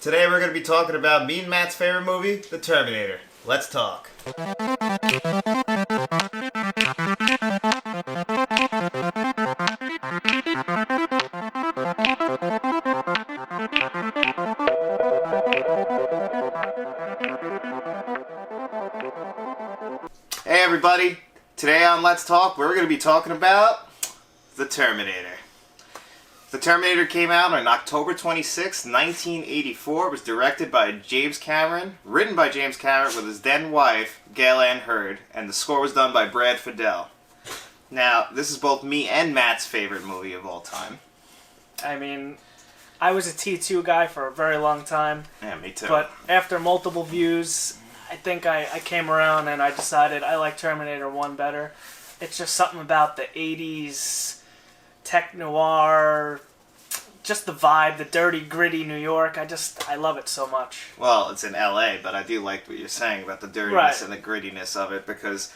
Today we're going to be talking about me and Matt's favorite movie, The Terminator. Let's talk. Hey everybody, today on Let's Talk we're going to be talking about The Terminator. The Terminator came out on October 26, 1984. It was directed by James Cameron, written by James Cameron with his then wife, Gail Ann Hurd, and the score was done by Brad Fiedel. Now, this is both me and Matt's favorite movie of all time. I mean, I was a T2 guy for a very long time. Yeah, me too. But after multiple views, I think I came around and I decided I like Terminator 1 better. It's just something about the 80s tech noir, just the vibe, the dirty, gritty New York. I love it so much. Well, it's in LA, but I do like what you're saying about the dirtiness and the grittiness of it, because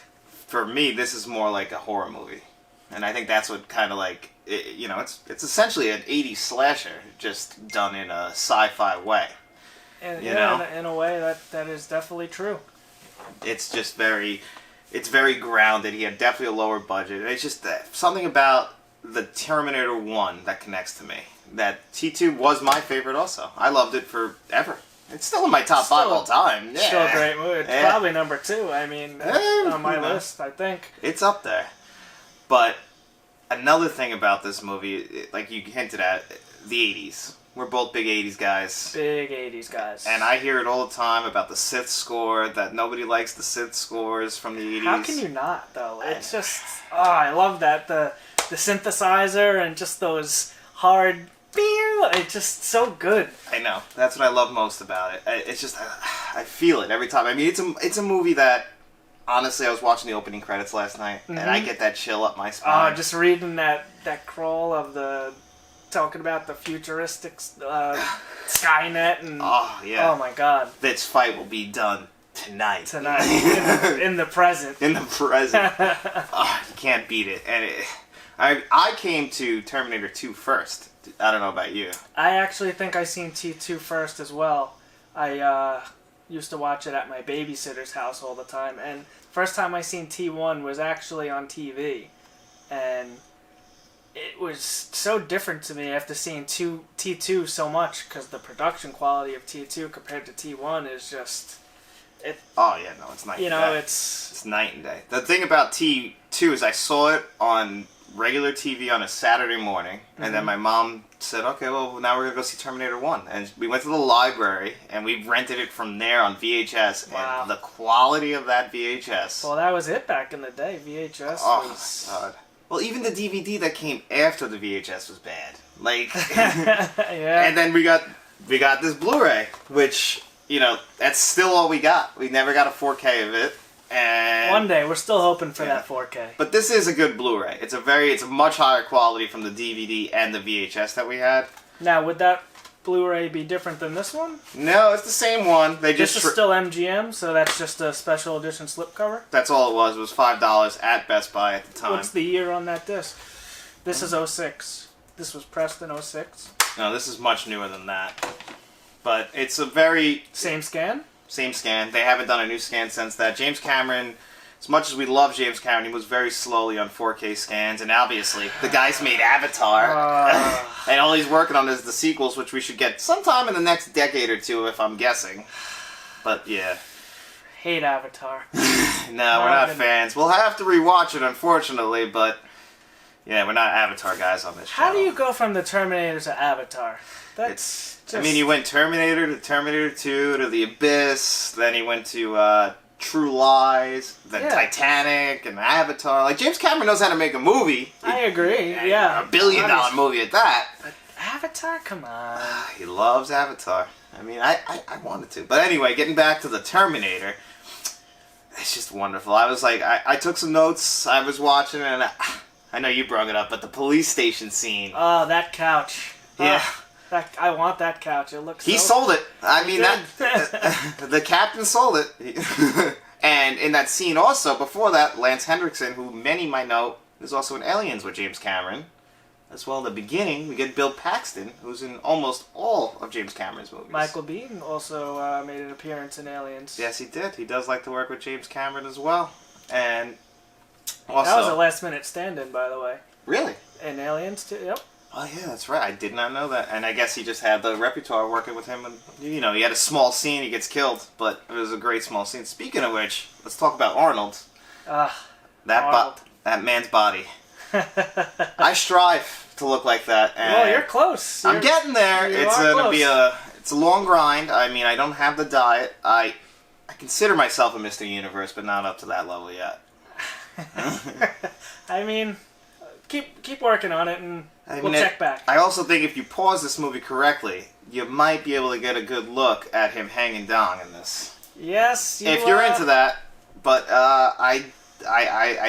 for me, this is more like a horror movie. And I think that's what kind of like, it's essentially an 80s slasher, just done in a sci-fi way. And, in a way, that is definitely true. It's just it's very grounded. He had definitely a lower budget. And it's just something about the Terminator 1 that connects to me. That T2 was my favorite also. I loved it forever. It's still in my top 5 all time. Yeah. Still a great movie. It's probably number 2. I mean, on my list, I think. It's up there. But another thing about this movie, like you hinted at, the 80s. We're both big 80s guys. Big 80s guys. And I hear it all the time about the Sith score, that nobody likes the Sith scores from the 80s. How can you not, though? It's just, I love that. The synthesizer and just those hard, it's just so good. I know. That's what I love most about it. It's just, I feel it every time. I mean, it's a movie that, honestly, I was watching the opening credits last night, and I get that chill up my spine. Just reading that crawl of talking about the futuristic Skynet and... Oh, yeah. Oh, my God. This fight will be done tonight. in the present. In the present. You can't beat it. And I came to Terminator 2 first. I don't know about you. I actually think I seen T2 first as well. I used to watch it at my babysitter's house all the time. And first time I seen T1 was actually on TV. And it was so different to me after seeing T2 so much, because the production quality of T2 compared to T1 is just... Oh, yeah, no, it's night and day. It's night and day. The thing about T2 is I saw it on regular TV on a Saturday morning, and then my mom said, okay, well, now we're going to go see Terminator 1. And we went to the library, and we rented it from there on VHS. Wow. And the quality of that VHS... Well, that was it back in the day. VHS was... Oh, my God. Well, even the DVD that came after the VHS was bad. Like, yeah. And then we got this Blu-ray, which, that's still all we got. We never got a 4K of it. And one day, we're still hoping for that 4K. But this is a good Blu-ray. It's a much higher quality from the DVD and the VHS that we had. Now, would that Blu-ray be different than this one? No, it's the same one. This is still MGM, so that's just a special edition slipcover? That's all it was. It was $5 at Best Buy at the time. What's the year on that disc? This is 06. This was pressed in 06? No, this is much newer than that. But it's a very... Same scan? Same scan. They haven't done a new scan since that. James Cameron, as much as we love James Cameron, he was very slowly on 4K scans, and obviously, the guy's made Avatar, and all he's working on is the sequels, which we should get sometime in the next decade or two, if I'm guessing. But, yeah. Hate Avatar. No, we're not fans. We'll have to rewatch it, unfortunately, but, yeah, we're not Avatar guys on this show. How do you go from the Terminator to Avatar? That's... I mean, he went Terminator to Terminator 2 to The Abyss, then he went to True Lies, then Titanic, and Avatar. Like, James Cameron knows how to make a movie. I agree, yeah. A $1 billion movie at that. But Avatar, come on. He loves Avatar. I mean, I wanted to. But anyway, getting back to the Terminator, it's just wonderful. I was like, I took some notes, I was watching, and I know you brought it up, but the police station scene. Oh, that couch. Yeah. I want that couch. It looks. He sold it. I mean, the captain sold it. And in that scene, also before that, Lance Henriksen, who many might know, is also in Aliens with James Cameron. as well in the beginning, we get Bill Paxton, who's in almost all of James Cameron's movies. Michael Biehn also made an appearance in Aliens. Yes, he did. He does like to work with James Cameron as well. And also... That was a last-minute stand-in, by the way. Really? In Aliens, too, yep. Oh, yeah, that's right. I did not know that. And I guess he just had the repertoire working with him. And, you know, he had a small scene, he gets killed. But it was a great small scene. Speaking of which, let's talk about Arnold. That man's body. I strive to look like that. And well, you're close. I'm getting there. It's gonna be it's a long grind. I mean, I don't have the diet. I consider myself a Mr. Universe, but not up to that level yet. I mean, keep working on it, and we'll check back. I also think if you pause this movie correctly, you might be able to get a good look at him hanging dong in this. Yes, if you're into that. But I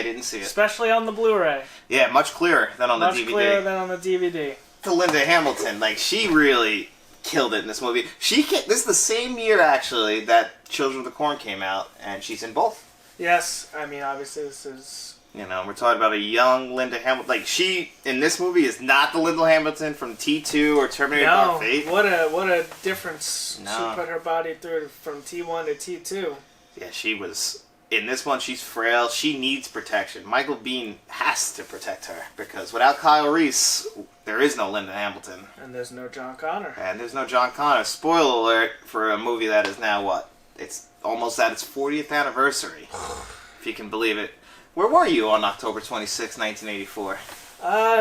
didn't see it. Especially on the Blu-ray. Yeah, much clearer than on the DVD. Much clearer than on the DVD. To Linda Hamilton, like, she really killed it in this movie. This is the same year, actually, that Children of the Corn came out, and she's in both. Yes, I mean, obviously this is... You know, we're talking about a young Linda Hamilton. Like, she, in this movie, is not the Linda Hamilton from T2 or Terminator Dark Fate. What a difference she put her body through from T1 to T2. Yeah, she was... In this one, she's frail. She needs protection. Michael Biehn has to protect her, because without Kyle Reese, there is no Linda Hamilton. And there's no John Connor. And there's no John Connor. Spoiler alert for a movie that is now, what? It's almost at its 40th anniversary, if you can believe it. Where were you on October 26, 1984?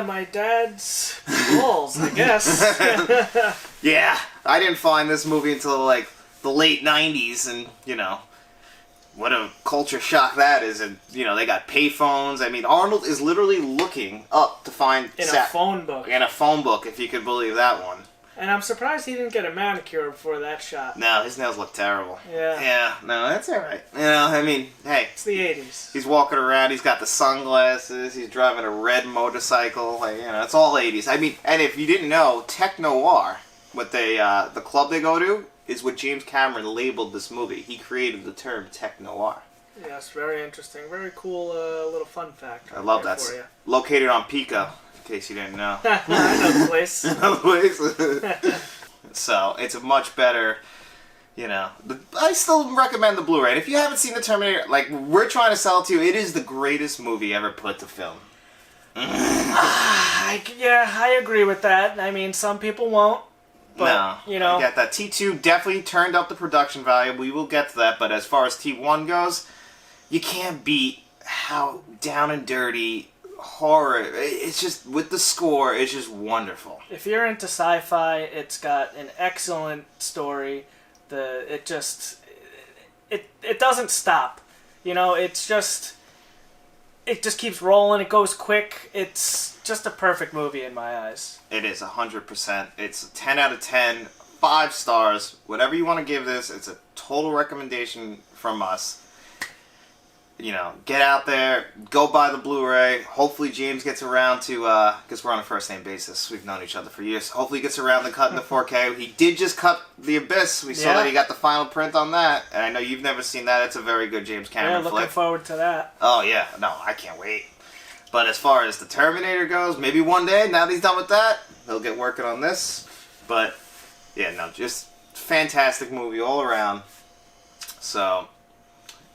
My dad's balls, I guess. Yeah, I didn't find this movie until, like, the late 90s, and, you know... What a culture shock that is. And, you know, they got payphones. I mean, Arnold is literally looking up to find... In a phone book. In a phone book, if you could believe that one. And I'm surprised he didn't get a manicure before that shot. No, his nails look terrible. Yeah. Yeah, no, that's alright. You know, I mean, hey. It's the 80s. He's walking around, he's got the sunglasses, he's driving a red motorcycle. Like, you know, it's all 80s. I mean, and if you didn't know, Tech Noir, what the club they go to, is what James Cameron labeled this movie. He created the term Tech Noir. Yes, very interesting. Very cool little fun fact. I love that. Located on Pico, in case you didn't know. I know the place. So, it's a much better, you know... I still recommend the Blu-ray. And if you haven't seen The Terminator, like, we're trying to sell it to you, it is the greatest movie ever put to film. Yeah, I agree with that. I mean, some people won't. But, no, you know, I get that. T2 definitely turned up the production value. We will get to that. But as far as T1 goes, you can't beat how down and dirty horror. It's just, with the score, it's just wonderful. If you're into sci-fi, it's got an excellent story. It doesn't stop. You know, it just keeps rolling. It goes quick. It's just a perfect movie in my eyes. It is 100%. It's a 10 out of 10, 5 stars. Whatever you want to give this, it's a total recommendation from us. You know, get out there, go buy the Blu-ray. Hopefully James gets around to, because we're on a first-name basis. We've known each other for years. Hopefully he gets around to cutting the 4K. He did just cut The Abyss. We saw that he got the final print on that. And I know you've never seen that. It's a very good James Cameron flick. Yeah, looking forward to that. Oh, yeah. No, I can't wait. But as far as the Terminator goes, maybe one day, now that he's done with that, he'll get working on this. But, yeah, no, just fantastic movie all around. So...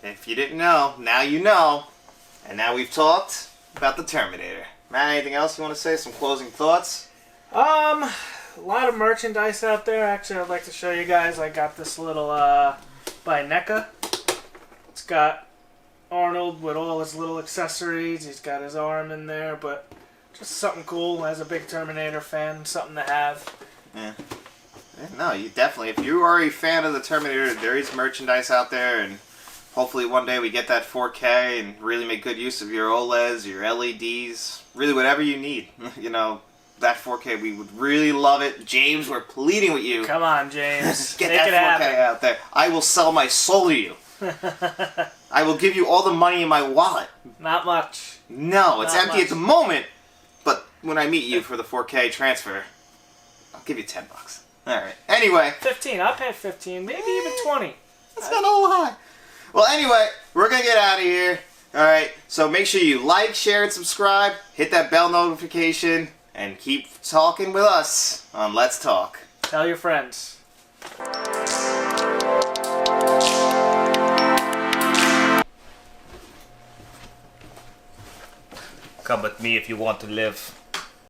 if you didn't know, now you know. And now we've talked about the Terminator. Matt, anything else you want to say? Some closing thoughts? A lot of merchandise out there. Actually, I'd like to show you guys. I got this little by NECA. It's got Arnold with all his little accessories. He's got his arm in there, but just something cool. As a big Terminator fan, something to have. Yeah. No, you definitely. If you are a fan of the Terminator, there is merchandise out there, and hopefully one day we get that 4K and really make good use of your OLEDs, your LEDs, really whatever you need. You know, that 4K, we would really love it. James, we're pleading with you. Come on, James. Get that 4K out there. I will sell my soul to you. I will give you all the money in my wallet. Not much. No, it's empty at the moment. But when I meet you for the 4K transfer, I'll give you $10. All right. Anyway. 15. I'll pay 15. Maybe even 20. That's not a little high. Well, anyway, we're going to get out of here. All right. So make sure you like, share, and subscribe. Hit that bell notification. and keep talking with us on Let's Talk. Tell your friends. Come with me if you want to live.